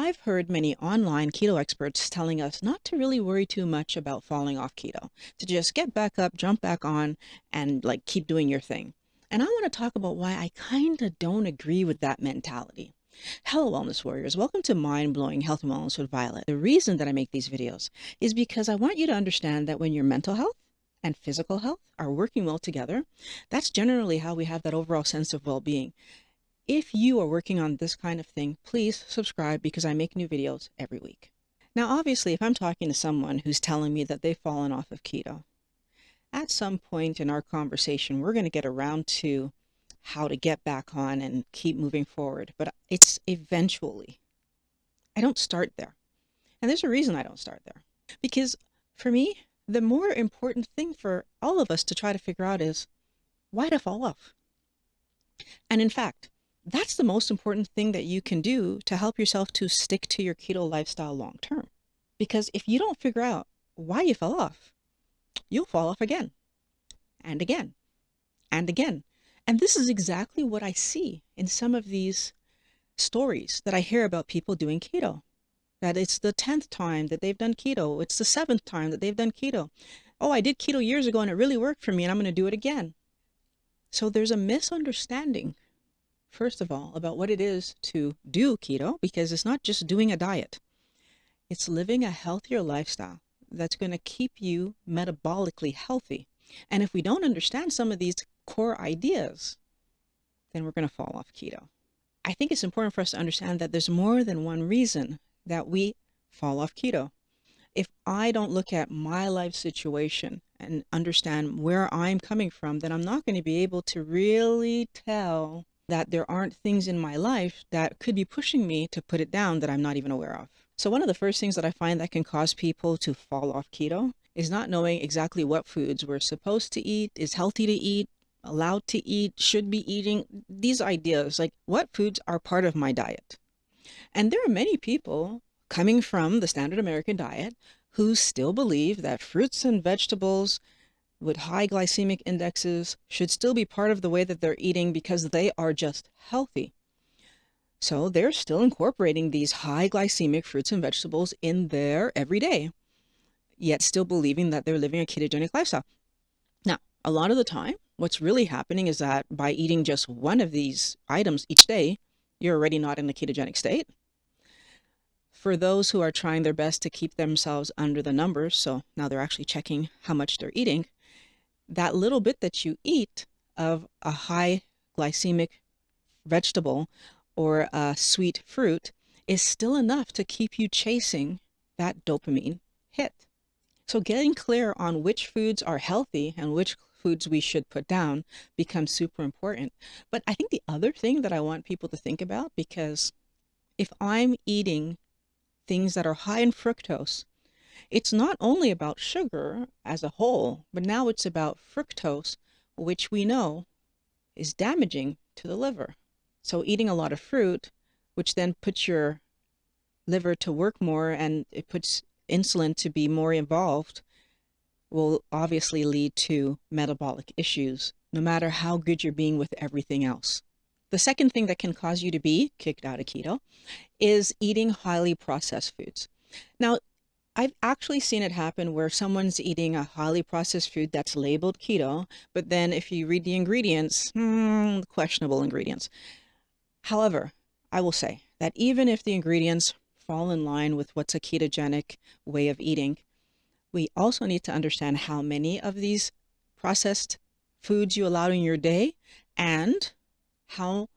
I've heard many online keto experts telling us not to really worry too much about falling off keto, to just get back up, jump back on, and like keep doing your thing. And I want to talk about why I kind of don't agree with that mentality. Hello, Wellness Warriors. Welcome to Mind Blowing Health and Wellness with Violet. The reason that I make these videos is because I want you to understand that when your mental health and physical health are working well together, that's generally how we have that overall sense of well being. If you are working on this kind of thing, please subscribe because I make new videos every week. Now, obviously, if I'm talking to someone who's telling me that they've fallen off of keto, at some point in our conversation, we're going to get around to how to get back on and keep moving forward. But it's eventually. I don't start there. And there's a reason I don't start there. Because for me, the more important thing for all of us to try to figure out is why to fall off. And in fact, that's the most important thing that you can do to help yourself to stick to your keto lifestyle long term. Because if you don't figure out why you fell off, you'll fall off again and again and again. And this is exactly what I see in some of these stories that I hear about people doing keto. That it's the 10th time that they've done keto. It's the 7th time that they've done keto. Oh, I did keto years ago and it really worked for me and I'm going to do it again. So there's a misunderstanding, first of all, about what it is to do keto, because it's not just doing a diet. It's living a healthier lifestyle that's going to keep you metabolically healthy. And if we don't understand some of these core ideas, then we're going to fall off keto. I think it's important for us to understand that there's more than one reason that we fall off keto. If I don't look at my life situation and understand where I'm coming from, then I'm not going to be able to really tell that there aren't things in my life that could be pushing me to put it down that I'm not even aware of. So one of the first things that I find that can cause people to fall off keto is not knowing exactly what foods we're supposed to eat, is healthy to eat, allowed to eat, should be eating. These ideas, like what foods are part of my diet. And there are many people coming from the standard American diet who still believe that fruits and vegetables with high glycemic indexes should still be part of the way that they're eating because they are just healthy. So they're still incorporating these high glycemic fruits and vegetables in their everyday, yet still believing that they're living a ketogenic lifestyle. Now, a lot of the time, what's really happening is that by eating just one of these items each day, you're already not in a ketogenic state. For those who are trying their best to keep themselves under the numbers, so now they're actually checking how much they're eating, that little bit that you eat of a high glycemic vegetable or a sweet fruit is still enough to keep you chasing that dopamine hit. So getting clear on which foods are healthy and which foods we should put down becomes super important. But I think the other thing that I want people to think about, because if I'm eating things that are high in fructose, it's not only about sugar as a whole, but now it's about fructose, which we know is damaging to the liver. So eating a lot of fruit, which then puts your liver to work more and it puts insulin to be more involved, will obviously lead to metabolic issues, no matter how good you're being with everything else. The second thing that can cause you to be kicked out of keto is eating highly processed foods. Now, I've actually seen it happen where someone's eating a highly processed food that's labeled keto, but then if you read the ingredients, questionable ingredients. However, I will say that even if the ingredients fall in line with what's a ketogenic way of eating, we also need to understand how many of these processed foods you allow in your day and how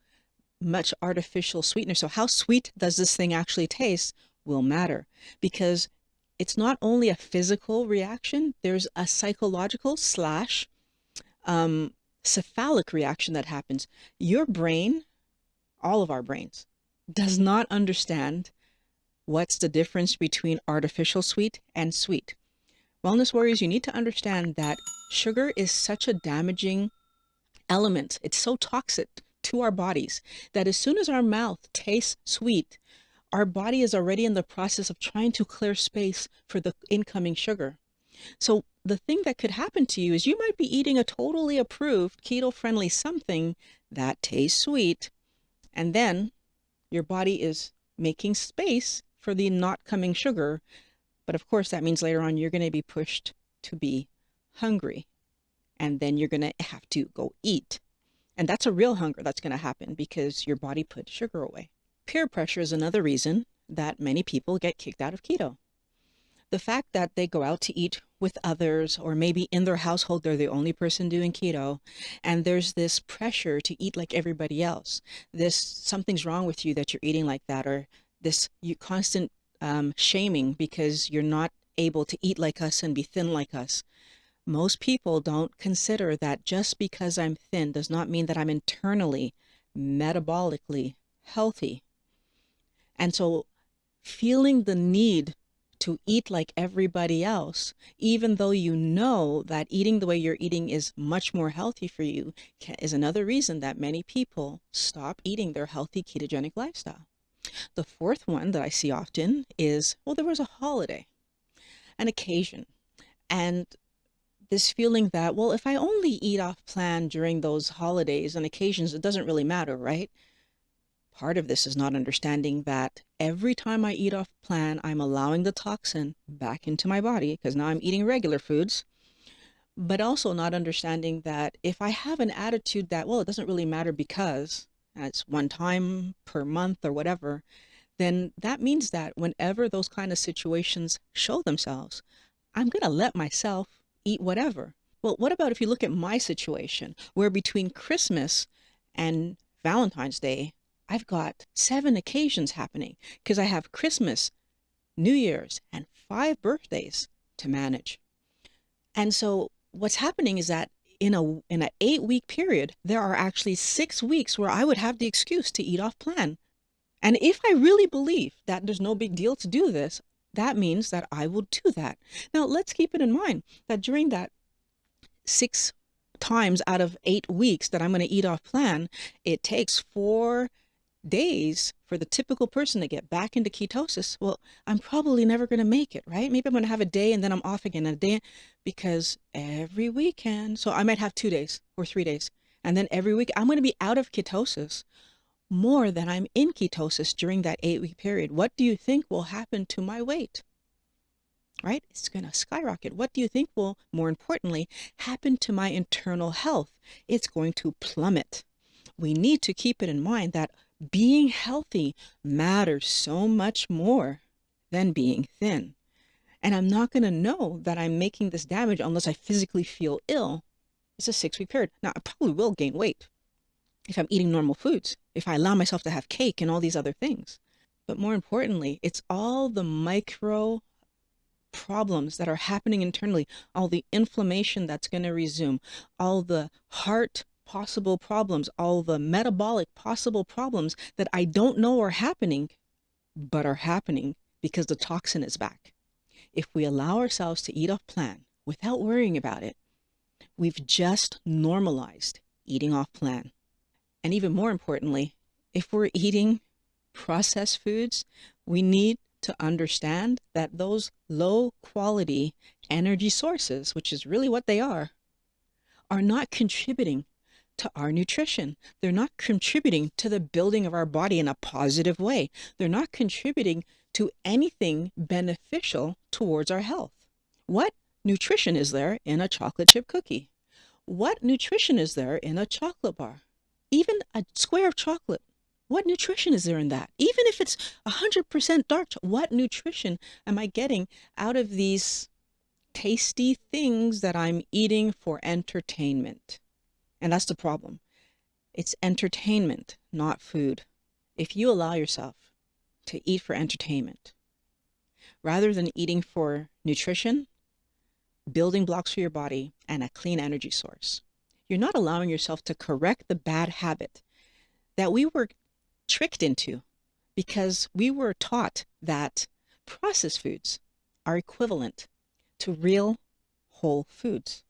much artificial sweetener. So how sweet does this thing actually taste will matter, because it's not only a physical reaction, there's a psychological slash cephalic reaction that happens. Your brain, all of our brains, does not understand what's the difference between artificial sweet and sweet. Wellness warriors, you need to understand that sugar is such a damaging element. It's so toxic to our bodies that as soon as our mouth tastes sweet, our body is already in the process of trying to clear space for the incoming sugar. So the thing that could happen to you is you might be eating a totally approved keto-friendly something that tastes sweet, and then your body is making space for the not coming sugar. But of course, that means later on you're going to be pushed to be hungry. And then you're going to have to go eat. And that's a real hunger that's going to happen because your body put sugar away. Peer pressure is another reason that many people get kicked out of keto. The fact that they go out to eat with others, or maybe in their household, they're the only person doing keto, and there's this pressure to eat like everybody else. This something's wrong with you that you're eating like that, or this constant shaming because you're not able to eat like us and be thin like us. Most people don't consider that just because I'm thin does not mean that I'm internally, metabolically healthy. And so feeling the need to eat like everybody else, even though you know that eating the way you're eating is much more healthy for you, is another reason that many people stop eating their healthy ketogenic lifestyle. The fourth one that I see often is, well, there was a holiday, an occasion, and this feeling that, well, if I only eat off plan during those holidays and occasions, it doesn't really matter, right? Part of this is not understanding that every time I eat off plan, I'm allowing the toxin back into my body because now I'm eating regular foods, but also not understanding that if I have an attitude that, well, it doesn't really matter because it's one time per month or whatever, then that means that whenever those kind of situations show themselves, I'm going to let myself eat whatever. Well, what about if you look at my situation where between Christmas and Valentine's Day, I've got 7 occasions happening because I have Christmas, New Year's, and 5 birthdays to manage. And so what's happening is that in an 8-week period, there are actually 6 weeks where I would have the excuse to eat off plan. And if I really believe that there's no big deal to do this, that means that I will do that. Now, let's keep it in mind that during that 6 times out of 8 weeks that I'm going to eat off plan, it takes 4 days for the typical person to get back into ketosis. Well, I'm probably never going to make it, right? Maybe I'm going to have a day and then I'm off again, a day, because every weekend, so I might have 2 days or 3 days. And then every week I'm going to be out of ketosis more than I'm in ketosis during that 8-week period. What do you think will happen to my weight? Right? It's going to skyrocket. What do you think will, more importantly, happen to my internal health? It's going to plummet. We need to keep it in mind that being healthy matters so much more than being thin. And I'm not going to know that I'm making this damage unless I physically feel ill. It's a 6-week period. Now, I probably will gain weight if I'm eating normal foods, if I allow myself to have cake and all these other things. But more importantly, it's all the micro problems that are happening internally, all the inflammation that's going to resume, all the heart possible problems, all the metabolic possible problems that I don't know are happening, but are happening because the toxin is back. If we allow ourselves to eat off plan without worrying about it, we've just normalized eating off plan. And even more importantly, if we're eating processed foods, we need to understand that those low quality energy sources, which is really what they are not contributing to our nutrition. They're not contributing to the building of our body in a positive way. They're not contributing to anything beneficial towards our health. What nutrition is there in a chocolate chip cookie? What nutrition is there in a chocolate bar? Even a square of chocolate. What nutrition is there in that? Even if it's 100% dark, what nutrition am I getting out of these tasty things that I'm eating for entertainment? And that's the problem. It's entertainment, not food. If you allow yourself to eat for entertainment, rather than eating for nutrition, building blocks for your body, and a clean energy source, you're not allowing yourself to correct the bad habit that we were tricked into because we were taught that processed foods are equivalent to real whole foods.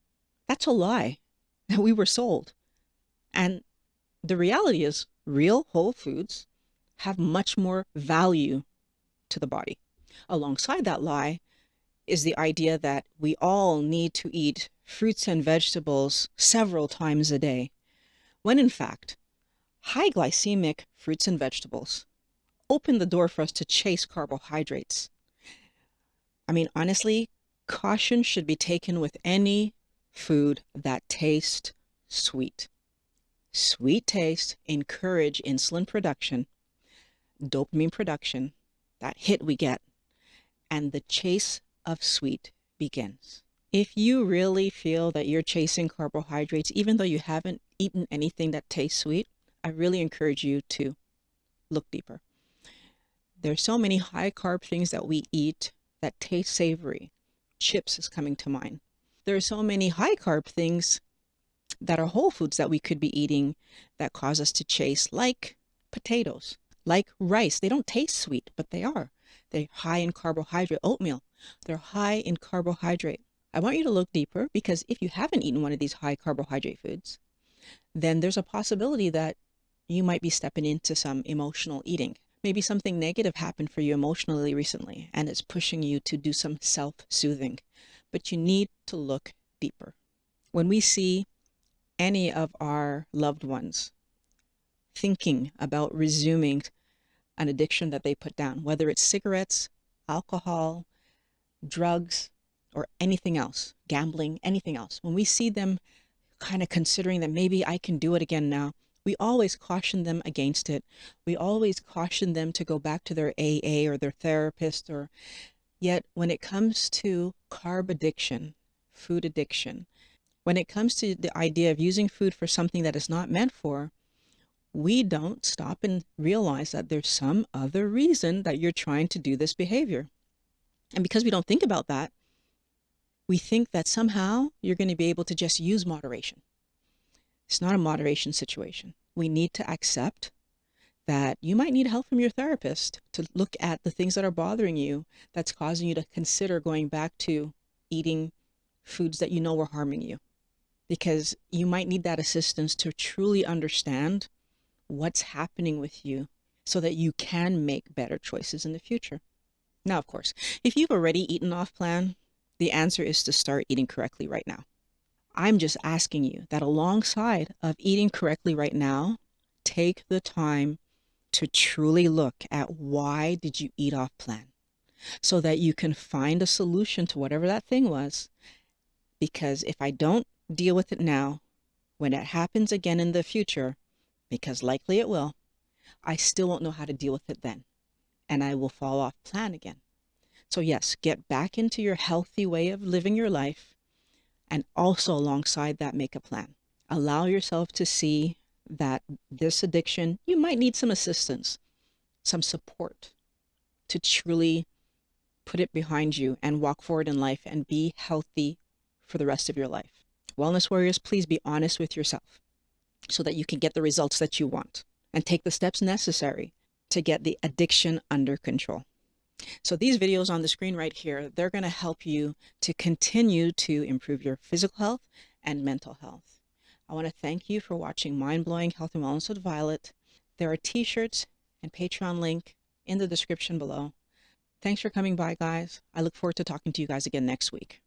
That's a lie that we were sold. And the reality is real whole foods have much more value to the body. Alongside that lie is the idea that we all need to eat fruits and vegetables several times a day, when in fact, high glycemic fruits and vegetables open the door for us to chase carbohydrates. I mean, honestly, caution should be taken with any food that tastes sweet. Sweet taste encourage insulin production, dopamine production, that hit we get, and the chase of sweet begins. If you really feel that you're chasing carbohydrates, even though you haven't eaten anything that tastes sweet, I really encourage you to look deeper. There's so many high carb things that we eat that taste savory. Chips is coming to mind. There are so many high carb things that are whole foods that we could be eating that cause us to chase, like potatoes, like rice. They don't taste sweet, but they are. They're high in carbohydrate. Oatmeal, they're high in carbohydrate. I want you to look deeper, because if you haven't eaten one of these high carbohydrate foods, then there's a possibility that you might be stepping into some emotional eating. Maybe something negative happened for you emotionally recently, and it's pushing you to do some self-soothing. But you need to look deeper. When we see any of our loved ones thinking about resuming an addiction that they put down, whether it's cigarettes, alcohol, drugs, or anything else, gambling, anything else, when we see them kind of considering that maybe I can do it again now, we always caution them against it. We always caution them to go back to their AA or their therapist. Or yet when it comes to carb addiction, food addiction, when it comes to the idea of using food for something that is not meant for, we don't stop and realize that there's some other reason that you're trying to do this behavior. And because we don't think about that, we think that somehow you're going to be able to just use moderation. It's not a moderation situation. We need to accept that you might need help from your therapist to look at the things that are bothering you, that's causing you to consider going back to eating foods that you know are harming you. Because you might need that assistance to truly understand what's happening with you so that you can make better choices in the future. Now, of course, if you've already eaten off plan, the answer is to start eating correctly right now. I'm just asking you that alongside of eating correctly right now, take the time to truly look at why did you eat off plan, so that you can find a solution to whatever that thing was. Because if I don't deal with it now, when it happens again in the future, because likely it will, I still won't know how to deal with it then, and I will fall off plan again. So yes, get back into your healthy way of living your life, and also alongside that, make a plan. Allow yourself to see that this addiction, you might need some assistance, some support to truly put it behind you and walk forward in life and be healthy for the rest of your life. Wellness warriors, please be honest with yourself so that you can get the results that you want and take the steps necessary to get the addiction under control. So these videos on the screen right here, they're going to help you to continue to improve your physical health and mental health. I want to thank you for watching Mind Blowing Health and Wellness with Violet. There are t-shirts and Patreon link in the description below. Thanks for coming by, guys. I look forward to talking to you guys again next week.